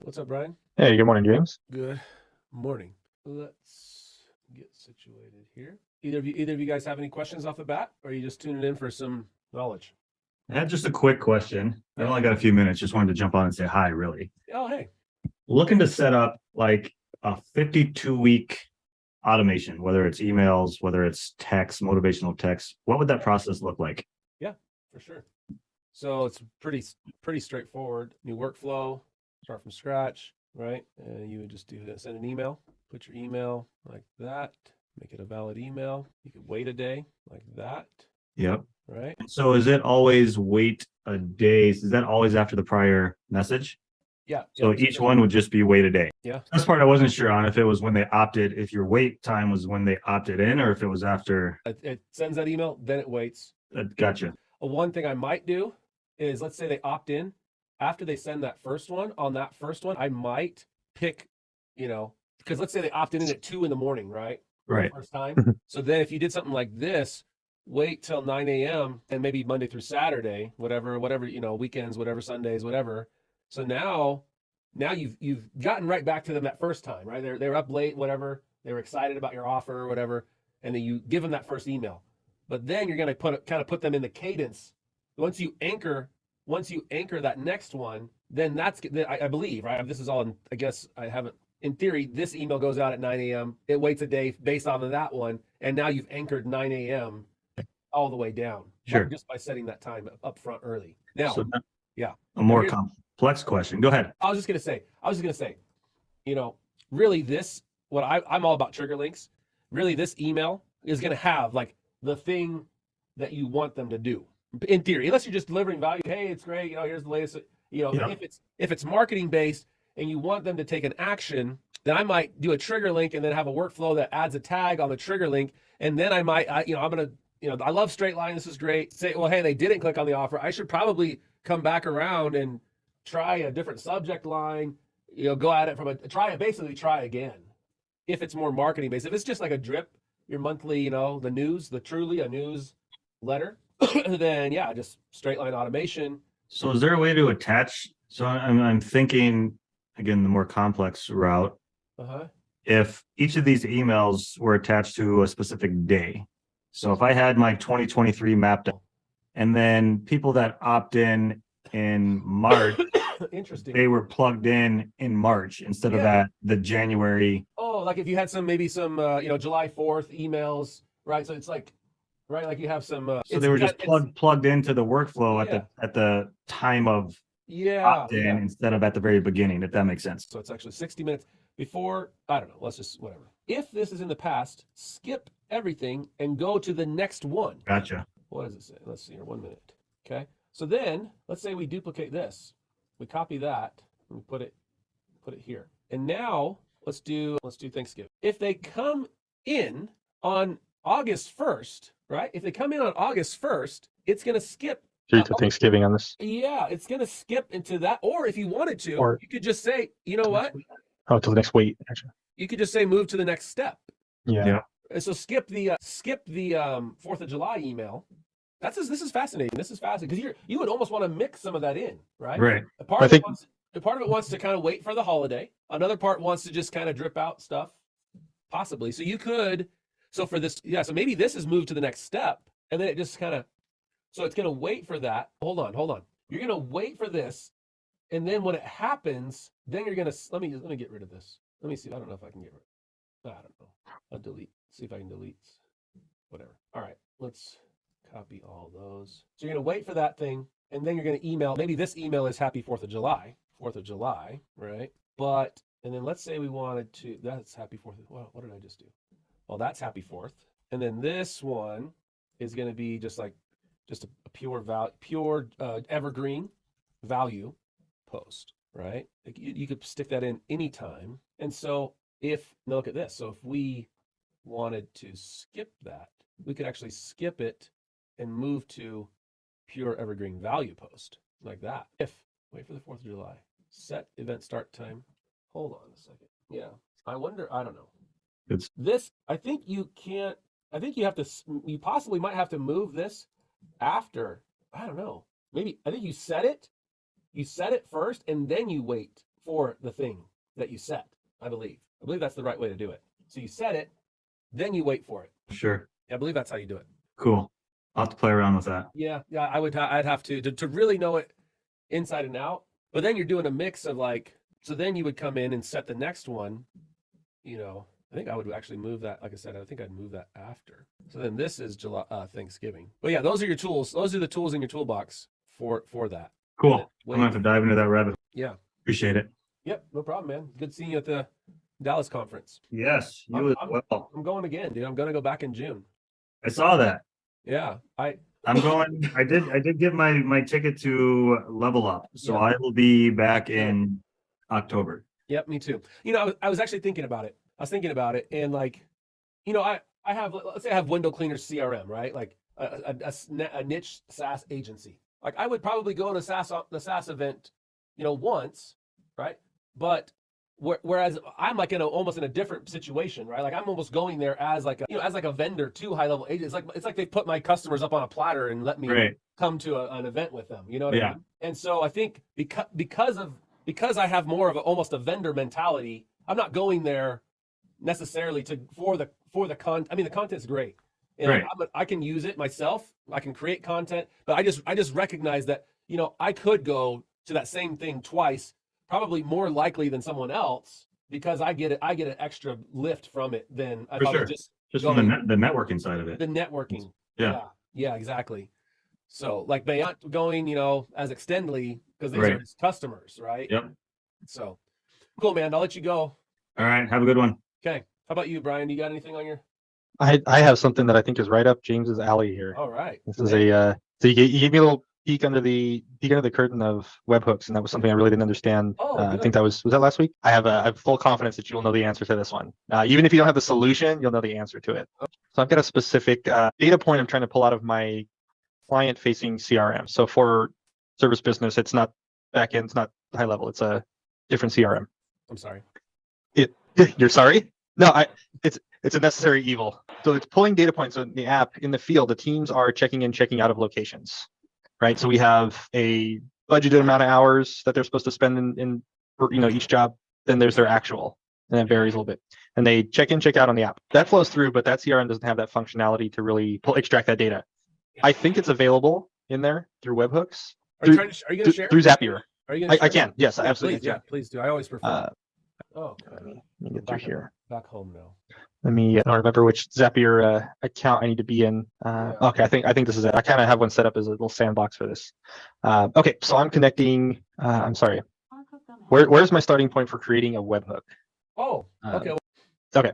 What's up, Brian? Hey, good morning, James. Good morning. Let's get situated here. Either of you guys have any questions off the bat, or are you just tuning in for some knowledge? I had just a quick question. I only got a few minutes. Just wanted to jump on and say hi, really. Oh, hey. Looking to set up like a 52-week automation, whether it's emails, whether it's text, motivational text. What would that process look like? Yeah, for sure. So it's pretty straightforward. New workflow, start from scratch, right? And you would just send an email, put your email like that, make it a valid email. You could wait a day like that, Yep. right? So is it always wait a day? Is that always after the prior message? Yeah. So each one would just be wait a day. Yeah. That's part I wasn't sure on, if it was when they opted, if your wait time was when they opted in, or if it was after. It sends that email, then it waits. Gotcha. One thing I might do is, let's say they opt in. After they send that first one, on that first one, I might pick, because let's say they opted in at 2 a.m, right? Right. First time. So then if you did something like this, wait till 9 a.m. and maybe Monday through Saturday, whatever, weekends, whatever, Sundays, whatever. So now you've gotten right back to them that first time, right? They're up late, whatever. They were excited about your offer or whatever, and then you give them that first email. But then you're going to put them in the cadence. Once you anchor that next one, then I believe, right? This is all, I guess I haven't, in theory, this email goes out at 9 a.m. It waits a day based off of that one. And now you've anchored 9 a.m. all the way down. Sure. Just by setting that time up front early. Now, yeah. A more complex question. Go ahead. I was just going to say, really I'm all about trigger links. Really, this email is going to have like the thing that you want them to do. In theory, unless you're just delivering value, hey, it's great, here's the latest, if it's marketing based and you want them to take an action, then I might do a trigger link and then have a workflow that adds a tag on the trigger link. And then I might, I love straight line. This is great. Say, well, hey, they didn't click on the offer. I should probably come back around and try a different subject line, go at it try again. If it's more marketing based, if it's just like a drip, your monthly, the news, truly a news letter, then yeah, just straight line automation. So is there a way to attach? So I'm thinking, again, the more complex route. If each of these emails were attached to a specific day. So if I had my 2023 mapped out, and then people that opt in March, interesting, they were plugged in March instead of at the January. Oh, like if you had maybe some July 4th emails, right? So it's like, right, like you have some. So they were just plugged into the workflow at the time of opt-in instead of at the very beginning, if that makes sense. So it's actually 60 minutes before. I don't know. Let's just whatever. If this is in the past, skip everything and go to the next one. Gotcha. What does it say? Let's see here. 1 minute. Okay. So then let's say we duplicate this. We copy that and we put it here. And now let's do Thanksgiving. If they come in on August 1st, right? If they come in on August 1st, it's going to skip to Thanksgiving on this. Yeah, it's going to skip into that. Or if you wanted to, you could just say, you know what? Oh, till the next week, actually. You could just say move to the next step. Yeah. So skip the 4th of July email. This is fascinating. Because you would almost want to mix some of that in, right? Right. Part of it wants to kind of wait for the holiday. Another part wants to just kind of drip out stuff, possibly. So you could. So for this, so maybe this is moved to the next step, and then it just kind of. So it's going to wait for that. Hold on. You're going to wait for this, and then when it happens, then you're going to. Let me get rid of this. Let me see. I don't know if I can get rid of it. I don't know. I'll delete. See if I can delete. Whatever. All right. Let's copy all those. So you're going to wait for that thing, and then you're going to email. Maybe this email is Happy 4th of July. 4th of July, right? And then let's say we wanted to. That's Happy 4th. What did I just do? Well, that's Happy 4th. And then this one is going to be just a pure evergreen value post, right? Like you could stick that in anytime. And so look at this. So if we wanted to skip that, we could actually skip it and move to pure evergreen value post like that. Wait for the 4th of July, set event start time. Hold on a second. Yeah. I don't know. I think you possibly might have to move this after, I don't know. Maybe, I think you set it first and then you wait for the thing that you set. I believe that's the right way to do it. So you set it, then you wait for it. Sure. I believe that's how you do it. Cool. I'll have to play around with that. Yeah, I'd have to really know it inside and out. But then you're doing a mix of like, so then you would come in and set the next one. I think I would actually move that. Like I said, I think I'd move that after. So then this is July, Thanksgiving. But yeah, those are your tools. Those are the tools in your toolbox for that. Cool. I'm gonna have to dive into that rabbit. Yeah. Appreciate it. Yep, no problem, man. Good seeing you at the Dallas conference. Yes, you as well. I'm going again, dude. I'm gonna go back in June. I saw that. Yeah, I'm going. I did get my ticket to Level Up, so Yeah. I will be back in October. Yep, me too. I was actually thinking about it. And like, I have, let's say I have Window Cleaner CRM, right? Like a niche SaaS agency. Like I would probably go to the SaaS event, once, right? But whereas I'm like almost in a different situation, right? Like I'm almost going there as like a vendor to HighLevel agents. It's like they put my customers up on a platter and let me come to an event with them. You know what I mean? And so I think because I have more of almost a vendor mentality, I'm not going there necessarily for the content. I mean, the content's great, and I can use it myself. I can create content, but I just recognize that I could go to that same thing twice, probably more likely than someone else, because I get an extra lift from it than if I was just from the networking side of it. The networking, yeah, exactly. So like beyond going, as Extendly, because these are his customers, right? Yep. So cool, man. I'll let you go. All right. Have a good one. Okay. How about you, Brian? Do you got anything on your? I have something that I think is right up James's alley here. All right. This is so you gave me a little peek under the curtain of webhooks, and that was something I really didn't understand. I think that was that last week. I have full confidence that you'll know the answer to this one. Even if you don't have the solution, you'll know the answer to it. So I've got a specific data point I'm trying to pull out of my client-facing CRM. So for service business, it's not backend, it's not HighLevel, it's a different CRM. I'm sorry. You're sorry? No, it's a necessary evil. So it's pulling data points in the app. In the field, the teams are checking in, checking out of locations, right? So we have a budgeted amount of hours that they're supposed to spend in each job. Then there's their actual, and it varies a little bit. And they check in, check out on the app. That flows through, but that CRM doesn't have that functionality to really extract that data. I think it's available in there through webhooks. Are you going to share? Through Zapier. Are you going to share? I can. Yes, absolutely. Please, yeah, please do. I always prefer. Let me get through here. Back home now. Let me. I don't remember which Zapier account I need to be in. Okay, I think this is it. I kind of have one set up as a little sandbox for this. Okay, so I'm connecting. I'm sorry. Where's my starting point for creating a webhook? Oh, okay. Okay,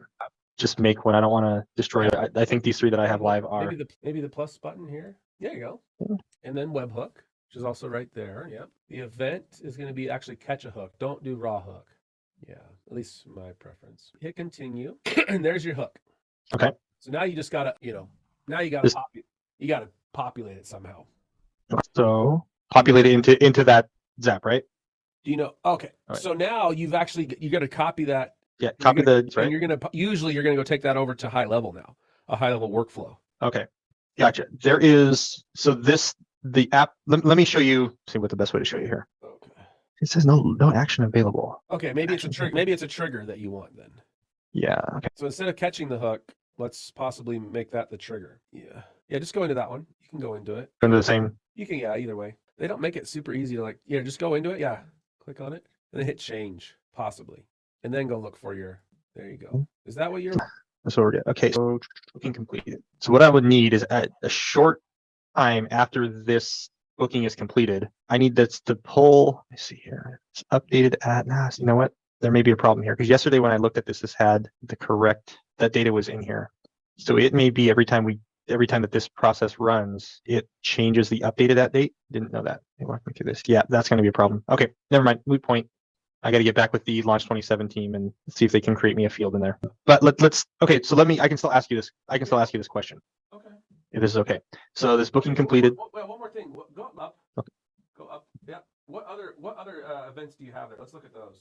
just make one. I don't want to destroy it. I think these three that I have live are maybe the plus button here. There you go. Yeah. And then webhook, which is also right there. Yep. The event is going to be actually catch a hook. Don't do raw hook. Yeah, at least my preference. Hit continue, and there's your hook. Okay. So now you just gotta, now you gotta populate it somehow. So populate it into that Zap, right? Okay. Right. So now you got to copy that. Yeah, copy the right. And you're gonna go take that over to HighLevel now, a HighLevel workflow. Okay, gotcha. There is the app. Let me show you. See what the best way to show you here. Okay. It says no action available. Okay, maybe it's a trigger. Maybe it's a trigger that you want then. Yeah. Okay. So instead of catching the hook, let's possibly make that the trigger. Yeah. Yeah. Just go into that one. You can go into it. Go into the same. You can. Yeah. Either way, they don't make it super easy to just go into it. Yeah. Click on it and then hit change possibly, and then go look for your. There you go. Is that what you're? That's what we're getting. Okay. So booking completed. So what I would need is at a short time after this booking is completed, I need this to pull. Let me see here. It's updated at. You know what? There may be a problem here because yesterday when I looked at this had the correct that data was in here. So it may be every time that this process runs, it changes the updated at date. Didn't know that. They walked me through this. Yeah, that's going to be a problem. Okay, never mind. Moot point. I got to get back with the Launch 27 team and see if they can create me a field in there. But let's. Okay, so I can still ask you this. I can still ask you this question. Okay. If this is okay. So this booking completed. Wait, one more thing. Go up. Okay. Go up. Yeah. What other events do you have there? Let's look at those.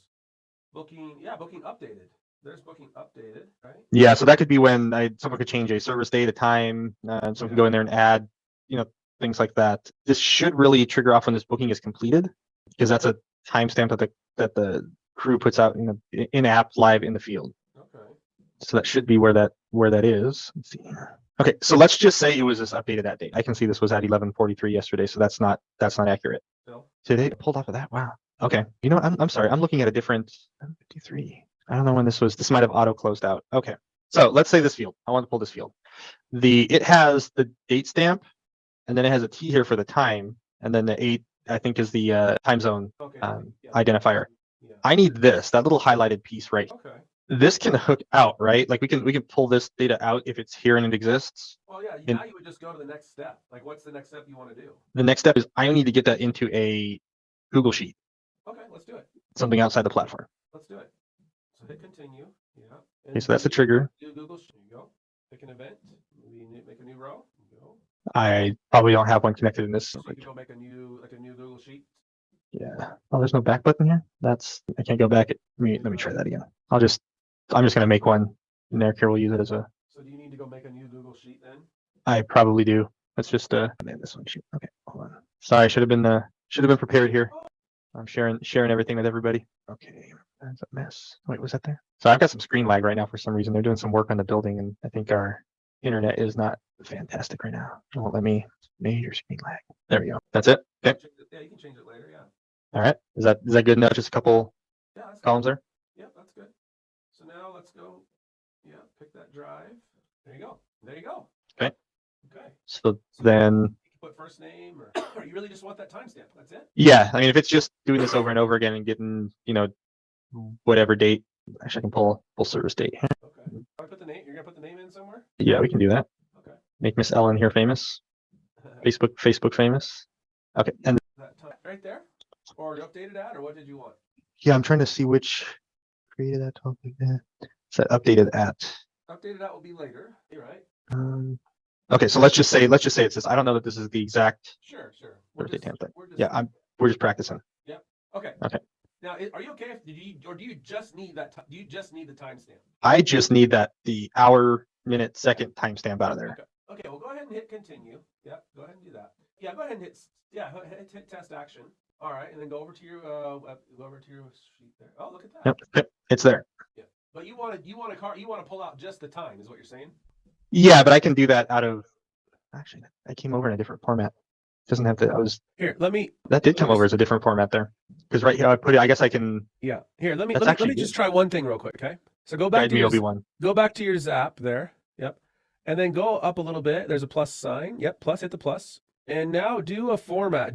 Booking updated. There's booking updated, right? Yeah, so that could be when someone could change a service date, a time, someone can go in there and add, things like that. This should really trigger off when this booking is completed, because that's a timestamp that the crew puts out in app live in the field. Okay. So that should be where that is. Let's see here. Okay, so let's just say it was just updated that date. I can see this was at 11:43 yesterday, so that's not accurate. No. Today pulled off of that. Wow. Okay. You know what? I'm sorry. I'm looking at a different 53. I don't know when this was. This might have auto closed out. Okay. So let's say this field. I want to pull this field. It has the date stamp, and then it has a T here for the time, and then the 8 I think is the time zone identifier. Yeah. I need that little highlighted piece right. Okay. This can hook out, right? Like we can pull this data out if it's here and it exists. Well, yeah. Now you would just go to the next step. Like, what's the next step you want to do? The next step is I need to get that into a Google Sheet. Okay, let's do it. Something outside the platform. Let's do it. So hit continue. Yeah. Okay, so that's the trigger. Do Google Sheet. There you go. Pick an event. Make a new row. Go. I probably don't have one connected in this. So you can go make a new Google Sheet. Yeah. Oh, there's no back button here. I can't go back. Let me try that again. I'm just gonna make one, and Aircare will use it as a. So do you need to go make a new Google Sheet then? I probably do. Let's just man, this one shoot. Okay, hold on. Sorry, should have been prepared here. I'm sharing everything with everybody. Okay, that's a mess. Wait, was that there? So I've got some screen lag right now for some reason. They're doing some work on the building, and I think our internet is not fantastic right now. It won't let me major screen lag. There we go. That's it. Okay. Yeah, you can change it later. Yeah. All right. Is that good enough? Just a couple that's columns good. there. Yeah, that's good. So now let's go. Yeah, pick that drive. There you go. There you go. Okay. Okay. So then. You can put first name, or you really just want that timestamp. That's it. Yeah, I mean, if it's just doing this over and over again and getting whatever date. Actually, I can pull service date. Okay. I put the name. You're gonna put the name in somewhere. Yeah, we can do that. Okay. Make Miss Ellen here famous. Facebook famous. Okay, and that time right there, or updated at, or what did you want? Yeah, I'm trying to see which created that topic there. So updated at. Updated at will be later. You're right. Okay, so let's just say it's this. I don't know that this is the exact. Sure. Birthday template. Yeah, we're just practicing. Yeah. Okay. Okay. Now, are you okay if do you just need that? Do you just need the timestamp? I just need the hour, minute, second timestamp out of there. Okay. Well, go ahead and hit continue. Yeah. Go ahead and do that. Yeah. Go ahead and hit test action. All right, and then go over to your sheet there. Oh, look at that. Yep. It's there. Yeah. But you want to pull out just the time, is what you're saying? Yeah, but I can do that out of. Actually, I came over in a different format. Doesn't have to. Here. That did come over as a different format there, because right here I put it. I guess I can. Yeah. Here. Let me just try one thing real quick. Okay. So go back to your Zap there. Yep. And then go up a little bit. There's a plus sign. Yep. Plus. Hit the plus. And now do a format.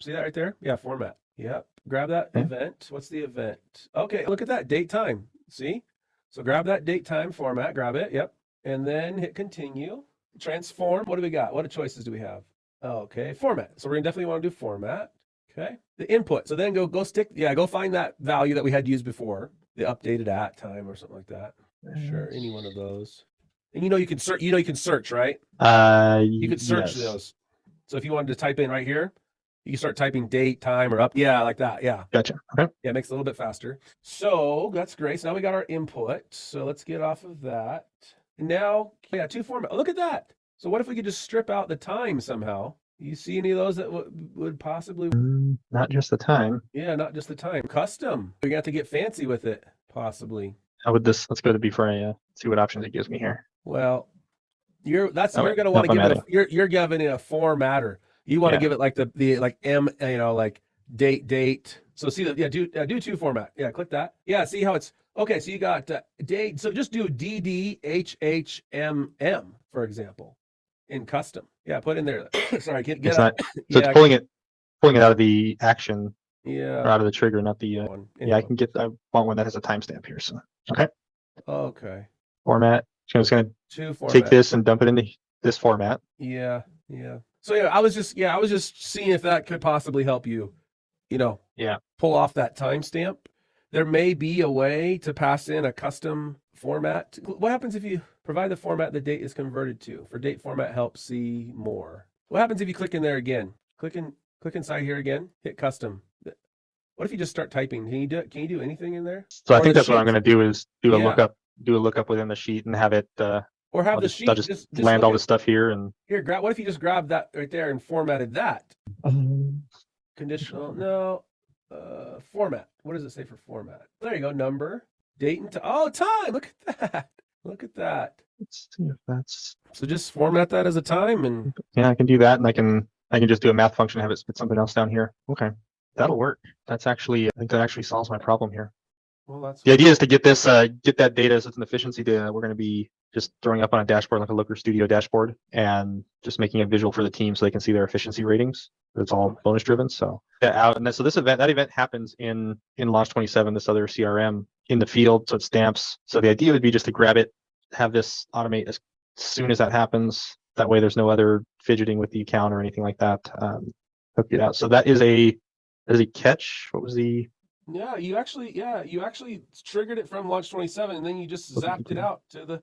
See that right there? Yeah. Format. Yep. Grab that event. What's the event? Okay. Look at that date time. See? So grab that date time format. Grab it. Yep. And then hit continue. Transform. What do we got? What choices do we have? Okay, format. So we're gonna definitely want to do format. Okay, the input. So then go find that value that we had used before, the updated at time or something like that. Sure, any one of those. And you can search. You can search, right? You can search those. So if you wanted to type in right here, you can start typing date, time, or up. Yeah, like that. Yeah. Gotcha. Okay. Yeah, it makes it a little bit faster. So that's great. So now we got our input. So let's get off of that. And now, two format. Look at that. So what if we could just strip out the time somehow? You see any of those that would possibly? Not just the time. Yeah, not just the time. Custom. We're gonna have to get fancy with it, possibly. How would this? Let's go to before I see what options it gives me here. Well, you're gonna want to give it. You're giving it a formatter. You want to give it like the like M, like date. So see that? Yeah, do to format. Yeah, click that. Yeah, see how it's okay. So you got date. So just do DDHHMM, for example. In custom, yeah, put in there. Sorry, get it's not. So it's pulling it out of the action, or out of the trigger, not the. I can get. I want one that has a timestamp here. So okay. Format. So I'm just gonna take this and dump it into this format. Yeah. So I was just seeing if that could possibly help you. Pull off that timestamp. There may be a way to pass in a custom format. What happens if you provide the format the date is converted to? For date format help, see more. What happens if you click in there again? Click inside here again, hit custom. What if you just start typing? Can you do anything in there? So I think that's what I'm going to do is do a lookup within the sheet and have it or have the sheet just land all the stuff here and here. What if you just grabbed that right there and formatted that? Conditional. No. Format. What does it say for format? There you go. Number, date, and time. Oh, time. Look at that. Look at that. Let's see if that's. So just format that as a time, and Yeah, I can do that, and I can just do a math function, have it spit something else down here. Okay, that'll work. That's actually, I think that actually solves my problem here. well, that's The idea is to get this, get that data as it's an efficiency data. We're going to be just throwing up on a dashboard like a Looker Studio dashboard, and just making a visual for the team so they can see their efficiency ratings. It's all bonus driven. So out, and so this event, that event happens in Launch 27, this other CRM in the field, so it stamps. So the idea would be just to grab it, have this automate as soon as that happens. That way, there's no other fidgeting with the account or anything like that. Hook it out. So that is a catch. What was the? Yeah, you actually triggered it from Launch 27, and then you just zapped it out to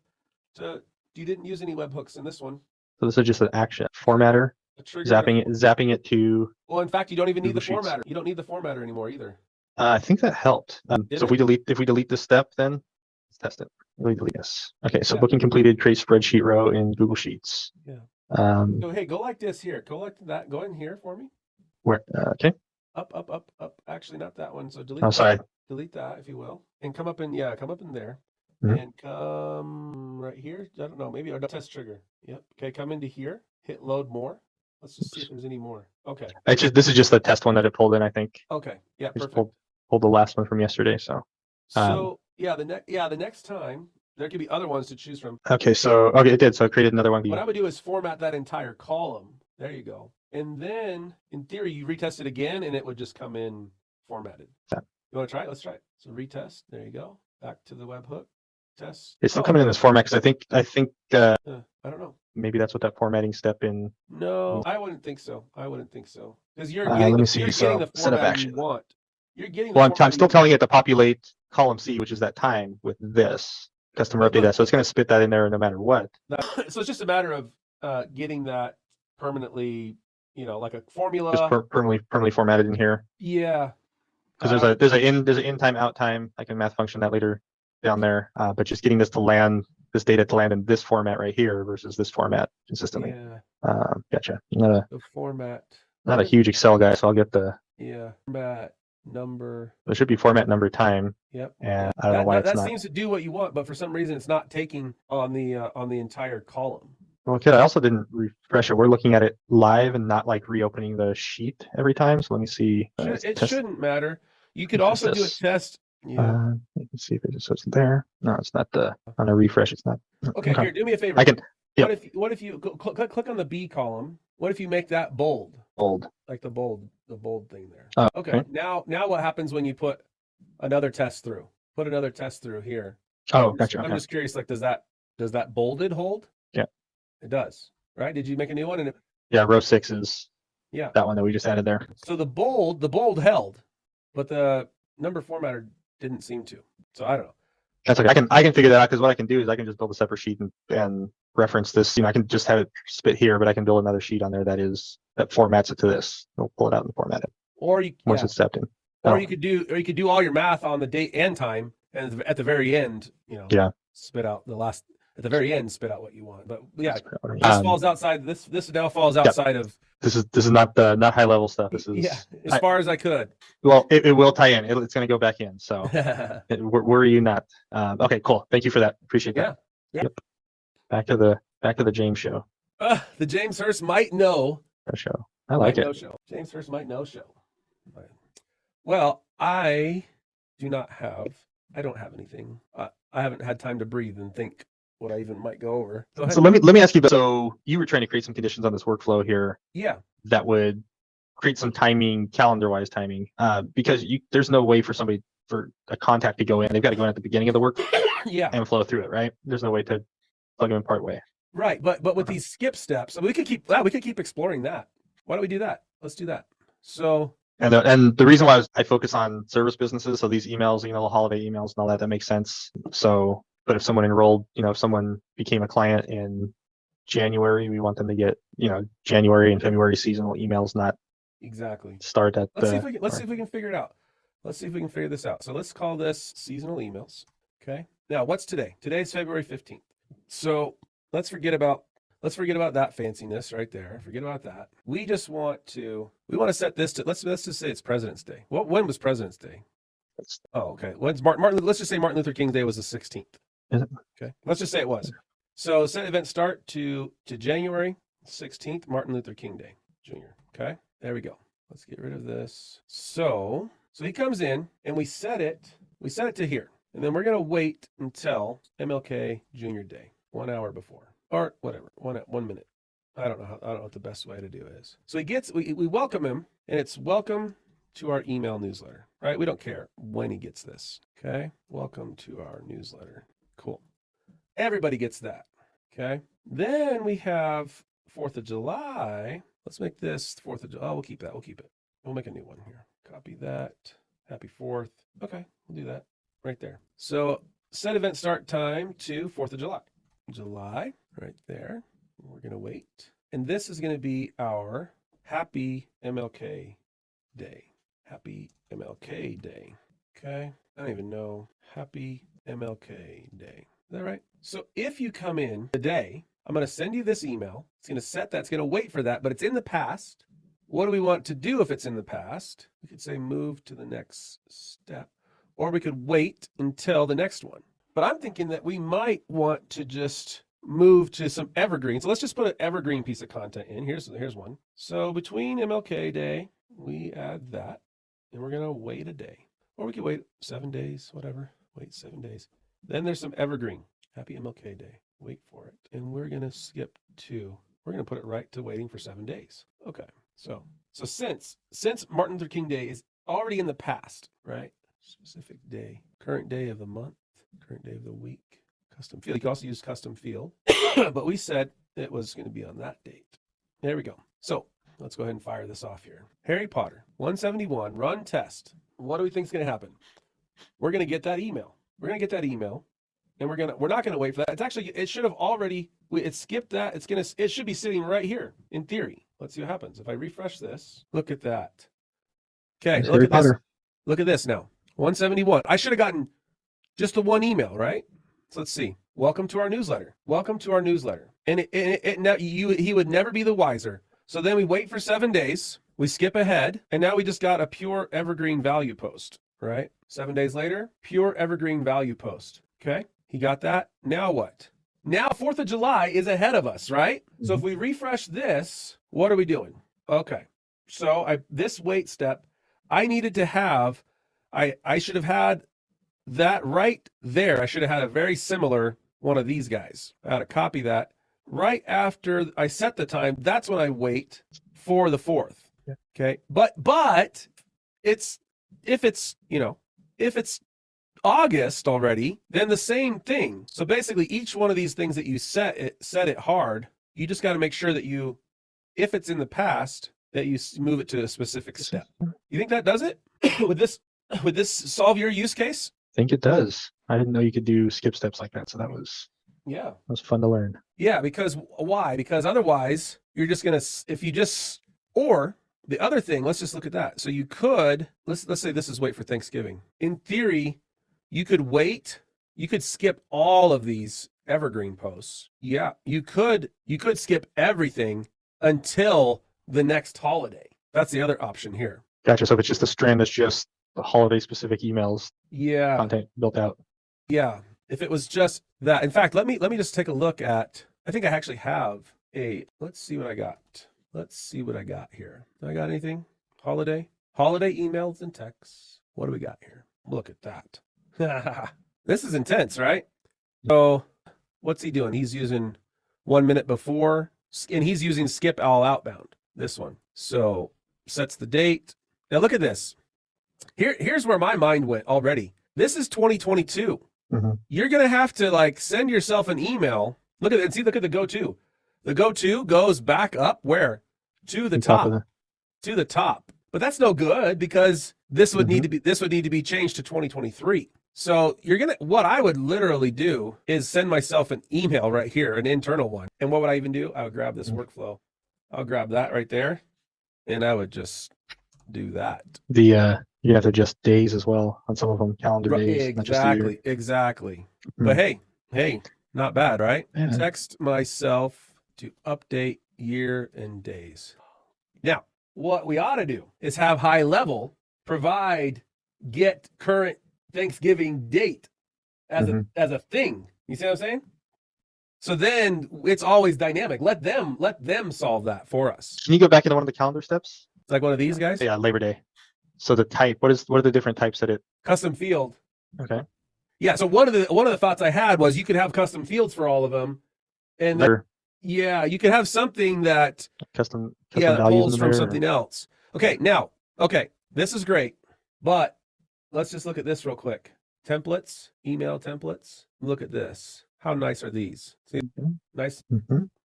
you didn't use any webhooks in this one. So this is just an action formatter, zapping it to. Well, in fact, you don't even need the Google Sheets. formatter. You don't need the formatter anymore either. I think that helped. So Did if we delete this step, then let's test it. Really delete this. Okay, so booking completed. Create spreadsheet row in Google Sheets. Yeah. So hey, go like this here. Go like that. Go in here for me. Where? Okay. Up. Actually, not that one. So delete. Oh, sorry. Delete that if you will, and come up in there, and come right here. I don't know. Maybe a test trigger. Yep. Okay. Come into here. Hit load more. Let's just see if there's any more. Okay. This is just the test one that it pulled in, I think. Okay. Yeah. Perfect. Pulled the last one from yesterday. So. The next time there could be other ones to choose from. Okay. So it did. So it created another one. What I would do is format that entire column. There you go. And then in theory, you retest it again, and it would just come in formatted. You want to try it? Let's try it. So retest. There you go. Back to the webhook. Test. It's still coming in this format because I think. I don't know. Maybe that's what that formatting step in. No, I wouldn't think so. Because you're Let me getting, see. you're So getting the setup format action. you want. You're getting. Well, I'm still telling it to populate column C, which is that time, with this customer update that. So it's going to spit that in there no matter what. So it's just a matter of getting that permanently, like a formula. Just permanently formatted in here. Yeah. Because there's an in time, out time. I can math function that later down there. But just getting this data to land in this format right here versus this format consistently. Yeah. Gotcha. The format. Not a huge Excel guy, so I'll get the. Yeah. Format number. There should be format number time. Yep. And I don't know why it's not. That seems to do what you want, but for some reason it's not taking on the entire column. Well, I also didn't refresh it. We're looking at it live and not like reopening the sheet every time. So let me see. It shouldn't matter. You could also do a test. Yeah. You can see if it just says there. No, it's not on a refresh. It's not. Okay, here, do me a favor. I can. Yep. What if you click on the B column? What if you make that bold? Bold. Like the bold thing there. Okay. Now what happens when you put another test through? Put another test through here. Oh, gotcha. I'm just curious. Like, does that bolded hold? Yeah. It does. Right? Did you make a new one? Yeah, row 6 is. Yeah. That one that we just added there. So the bold held, but the number formatter didn't seem to. So I don't know. That's okay. I can figure that out because what I can do is I can just build a separate sheet and reference this. I can just have it spit here, but I can build another sheet on there that formats it to this. We'll pull it out and format it. Or you once it's stepped in. Or you could do all your math on the date and time, and at the very end, spit out at the very end, spit out what you want. But yeah, this falls outside. This now falls outside of. This is not high level stuff. This is as far as I could. Well, it will tie in. It's going to go back in. So worry you not. Okay, cool. Thank you for that. Appreciate that. Yeah. Yep. Back to the James show. The James Hurst might know show. I like it. Show. James Hurst might know show. Well, I don't have anything. I haven't had time to breathe and think what I even might go over. Go ahead. So let me ask you. So you were trying to create some conditions on this workflow here. Yeah. That would create some timing, calendar-wise timing, because there's no way for a contact to go in. They've got to go in at the beginning of the work. Yeah. And flow through it, right? There's no way to plug them in part way. Right, but with these skip steps, we could keep exploring that. Why don't we do that? Let's do that. So. And the reason why I focus on service businesses, so these emails, holiday emails and all that makes sense. So, but if someone enrolled, if someone became a client in January, we want them to get, January and February seasonal emails, not exactly start at. Let's see if we can figure it out. Let's see if we can figure this out. So let's call this seasonal emails. Okay. Now, what's today? Today's February 15th. So let's forget about let's forget about that fanciness right there. Forget about that. We just want to set this to, let's just say it's President's Day. When was President's Day? Oh, okay. When's Martin? Let's just say Martin Luther King Day was the 16th. Is it? Okay. Let's just say it was. So set event start to January 16th, Martin Luther King Day, Jr. Okay. There we go. Let's get rid of this. So he comes in and we set it to here. And then we're going to wait until MLK Jr. Day, 1 hour before, or whatever, 1 minute. I don't know what the best way to do it is. So we welcome him, and it's welcome to our email newsletter, right? We don't care when he gets this. Okay. Welcome to our newsletter. Cool. Everybody gets that. Okay. Then we have 4th of July. Let's make this 4th of July. Oh, we'll keep that. We'll keep it. We'll make a new one here. Copy that. Happy 4th. Okay. We'll do that right there. So set event start time to 4th of July. July right there. We're going to wait. And this is going to be our happy MLK Day. Happy MLK Day. Okay. I don't even know. Happy MLK Day. Is that right? So if you come in today, I'm going to send you this email. It's going to set that. It's going to wait for that, but it's in the past. What do we want to do if it's in the past? We could say move to the next step, or we could wait until the next one. But I'm thinking that we might want to just move to some evergreen. So let's just put an evergreen piece of content in. Here's one. So between MLK Day, we add that, and we're going to wait a day. Or we could wait 7 days, whatever. Wait 7 days. Then there's some evergreen. Happy MLK Day. Wait for it. And we're going to skip to, we're going to put it right to waiting for 7 days. Okay. So since Martin Luther King Day is already in the past, right? Specific day, current day of the month, current day of the week, custom field. You can also use custom field, but we said it was going to be on that date. There we go. So let's go ahead and fire this off here. Harry Potter 171 run test. What do we think is going to happen? We're going to get that email. We're going to get that email, and we're not going to wait for that. It's actually, it should have already, it skipped that. It should be sitting right here in theory. Let's see what happens. If I refresh this, look at that. Okay, look at this. Look at this now. 171. I should have gotten just the one email, right? So let's see. Welcome to our newsletter. Welcome to our newsletter. And now he would never be the wiser. So then we wait for 7 days. We skip ahead, and now we just got a pure evergreen value post, right? 7 days later, pure evergreen value post. Okay, he got that. Now what? Now 4th of July is ahead of us, right? Mm-hmm. So if we refresh this, what are we doing? Okay, so this wait step, I needed to have, I should have had that right there. I should have had a very similar one of these guys. I had to copy that right after I set the time. That's when I wait for the 4th. Yeah. Okay, but if it's August already, then the same thing. So basically each one of these things that you set it hard, you just got to make sure that if it's in the past, that you move it to a specific step. You think that does it? Would this solve your use case? I think it does. I didn't know you could do skip steps like that. So that was fun to learn. Yeah, because why? Because otherwise you're just going to, or the other thing, let's just look at that. So you could, let's say this is wait for Thanksgiving. In theory, you could skip all of these evergreen posts. Yeah, you could skip everything until the next holiday. That's the other option here. Gotcha. So if it's just a strand that's just the holiday specific emails, content built out. Yeah. If it was just that. In fact, let me just take a look at, I think I actually have let's see what I got. Let's see what I got here. Do I got anything? Holiday emails and texts. What do we got here? Look at that. This is intense, right? So what's he doing? He's using 1 minute before, and he's using skip all outbound, this one. So sets the date. Now look at this. Here's where my mind went already. This is 2022. Mm-hmm. You're going to have to send yourself an email. Look at it. See, look at the go-to. The go-to goes back up where? To the top. To the top. But that's no good because this would need to be changed to 2023. So what I would literally do is send myself an email right here, an internal one. And what would I even do? I would grab this workflow. I'll grab that right there, and I would just do that. You have to adjust days as well on some of them, calendar days. Exactly. Mm-hmm. But hey, not bad, right? Yeah. Text myself to update year and days. Now, what we ought to do is have HighLevel provide get current Thanksgiving date as a thing. You see what I'm saying? So then it's always dynamic. Let them solve that for us. Can you go back into one of the calendar steps? It's like one of these guys. Yeah, Labor Day. So the type, what are the different types that it? Custom field. Okay. Yeah. So one of the thoughts I had was you could have custom fields for all of them, and then, yeah, you could have something that custom that values pulls in from there, something else. Okay. Now, this is great, but let's just look at this real quick. Templates, email templates. Look at this. How nice are these? See, nice,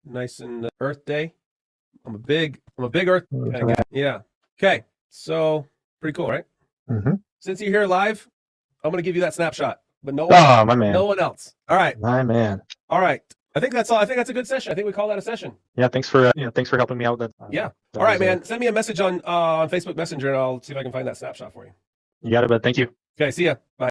nice and Earth Day. I'm a big Earth kind of guy. Yeah. Okay. So pretty cool, right? Since you're here live, I'm going to give you that snapshot, but no one, my man. No one else. All right. My man. All right. I think that's all. I think that's a good session. I think we call that a session. Yeah. Thanks for helping me out with that. Yeah. All right, man. Send me a message on Facebook Messenger and I'll see if I can find that snapshot for you. You got it, bud. Thank you. Okay. See ya. Bye.